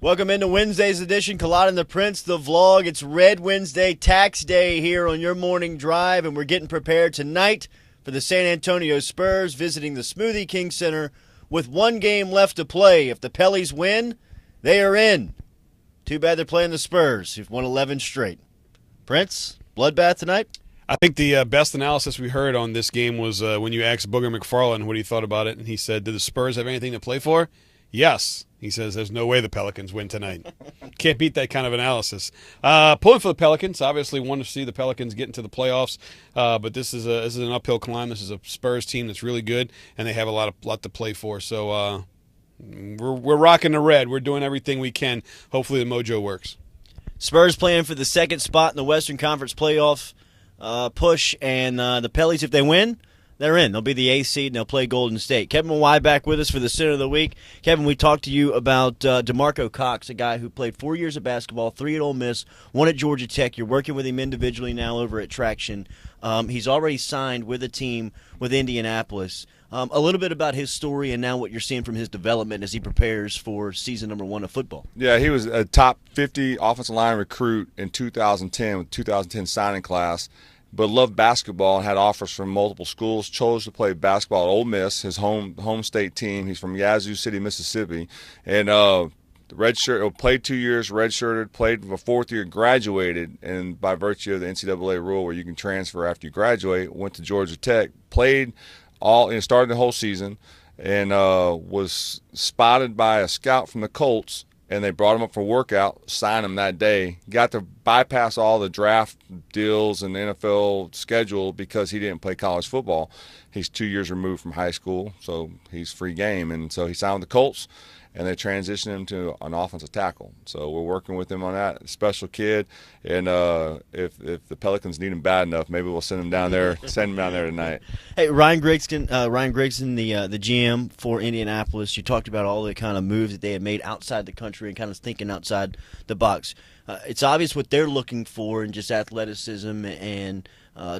Welcome into Wednesday's edition, Culotta and the Prince, the vlog. It's Red Wednesday, tax day here on your morning drive, and we're getting prepared tonight for the San Antonio Spurs visiting the Smoothie King Center with one game left to play. If the Pellies win, they are in. Too bad they're playing the Spurs, who've won 11 straight. Prince, bloodbath tonight? I think the best analysis we heard on this game was when you asked Booger McFarland what he thought about it, and he said, "Did the Spurs have anything to play for?" Yes. He says there's no way the Pelicans win tonight. Can't beat that kind of analysis. Pulling for the Pelicans. Obviously want to see the Pelicans get into the playoffs, but this is an uphill climb. This is a Spurs team that's really good, and they have a lot to play for. So we're rocking the red. We're doing everything we can. Hopefully the mojo works. Spurs playing for the second spot in the Western Conference playoff push, and the Pellies, if they win, they're in. They'll be the eighth seed, and they'll play Golden State. Kevin Mawai back with us for the Center of the Week. Kevin, we talked to you about DeMarco Cox, a guy who played 4 years of basketball, 3 at Ole Miss, 1 at Georgia Tech. You're working with him individually now over at Traction. He's already signed with a team with Indianapolis. A little bit about his story and now what you're seeing from his development as he prepares for season number 1 of football. Yeah, he was a top 50 offensive line recruit in 2010 with 2010 signing class, but loved basketball and had offers from multiple schools. Chose to play basketball at Ole Miss, his home state team. He's from Yazoo City, Mississippi, and played 2 years, redshirted, played for 4th year, graduated, and by virtue of the NCAA rule where you can transfer after you graduate, went to Georgia Tech, played started the whole season, and was spotted by a scout from the Colts. And they brought him up for a workout, signed him that day. Got to bypass all the draft deals and the NFL schedule because he didn't play college football. He's 2 years removed from high school, so he's free game. And so he signed with the Colts, and they transitioned him to an offensive tackle. So we're working with him on that. Special kid, and if the Pelicans need him bad enough, maybe we'll send him down there tonight. Hey, Ryan Grigson, the GM for Indianapolis. You talked about all the kind of moves that they had made outside the country and kind of thinking outside the box. It's obvious what they're looking for in just athleticism and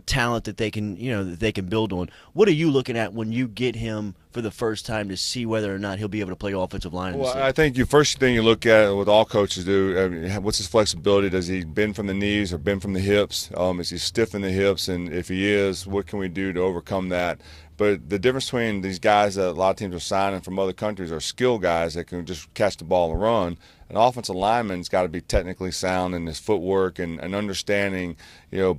talent that they can build on. What are you looking at when you get him for the first time to see whether or not he'll be able to play offensive line? Well, I think first thing you look at, what all coaches do, what's his flexibility? Does he bend from the knees or bend from the hips? Is he stiff in the hips? And if he is, what can we do to overcome that? But the difference between these guys that a lot of teams are signing from other countries are skill guys that can just catch the ball and run. An offensive lineman's got to be technically sound in his footwork and understanding,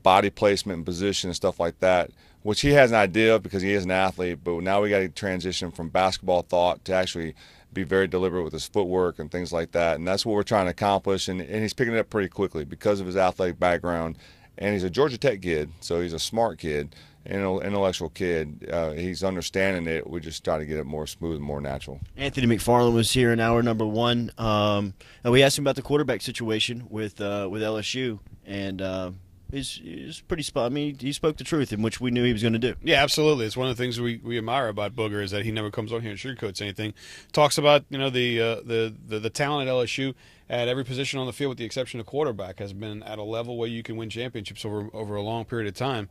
body placement and position and stuff like that, which he has an idea of because he is an athlete. But now we got to transition from basketball thought to actually be very deliberate with his footwork and things like that. And that's what we're trying to accomplish. And he's picking it up pretty quickly because of his athletic background. And he's a Georgia Tech kid, so he's a smart kid. Intellectual kid. He's understanding it. We just try to get it more smooth and more natural. Anthony McFarland was here in hour number 1, and we asked him about the quarterback situation with LSU, and he's pretty spot. I mean, he spoke the truth, in which we knew he was going to do. Yeah, absolutely. It's one of the things we admire about Booger is that he never comes on here and sugarcoats anything. Talks about the talent at LSU at every position on the field, with the exception of quarterback, has been at a level where you can win championships over a long period of time.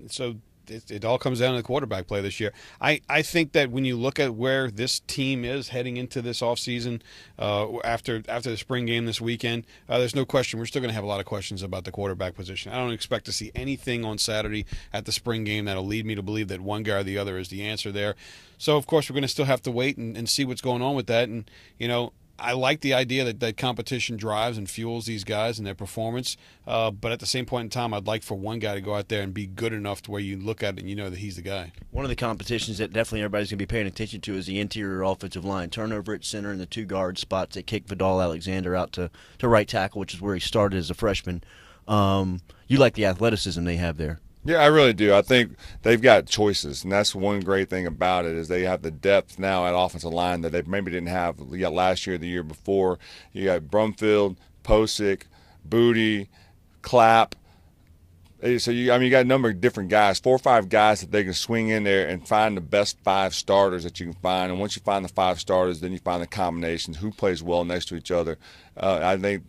So it all comes down to the quarterback play this year. I think that when you look at where this team is heading into this offseason, after the spring game this weekend, there's no question we're still going to have a lot of questions about the quarterback position. I don't expect to see anything on Saturday at the spring game that'll lead me to believe that one guy or the other is the answer there. So, of course, we're going to still have to wait and see what's going on with that. And, I like the idea that competition drives and fuels these guys and their performance. But at the same point in time, I'd like for one guy to go out there and be good enough to where you look at it and you know that he's the guy. One of the competitions that definitely everybody's going to be paying attention to is the interior offensive line. Turnover at center and the 2 guard spots that kick Vidal Alexander out to right tackle, which is where he started as a freshman. You like the athleticism they have there. Yeah, I really do. I think they've got choices, and that's one great thing about it is they have the depth now at offensive line that they maybe didn't have last year, the year before. You got Brumfield, Posick, Booty, Clapp. So you got a number of different guys, 4 or 5 guys that they can swing in there and find the best 5 starters that you can find. And once you find the 5 starters, then you find the combinations, who plays well next to each other. I think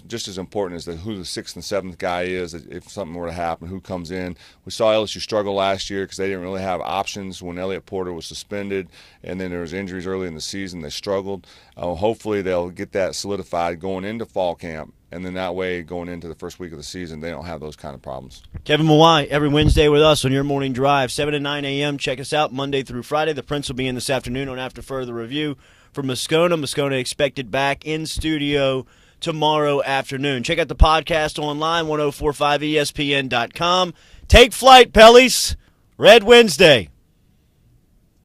just as important is who the 6th and 7th guy is if something were to happen, who comes in. We saw LSU struggle last year because they didn't really have options when Elliott Porter was suspended, and then there was injuries early in the season. They struggled. hopefully they'll get that solidified going into fall camp, and then that way going into the first week of the season they don't have those kind of problems. Kevin Mawai, every Wednesday with us on your morning drive, 7 to 9 a.m. Check us out Monday through Friday. The Prince will be in this afternoon on After Further Review for Moscona. Moscona expected back in studio tomorrow afternoon. Check out the podcast online, 1045ESPN.com. Take flight, Pellies. Red Wednesday.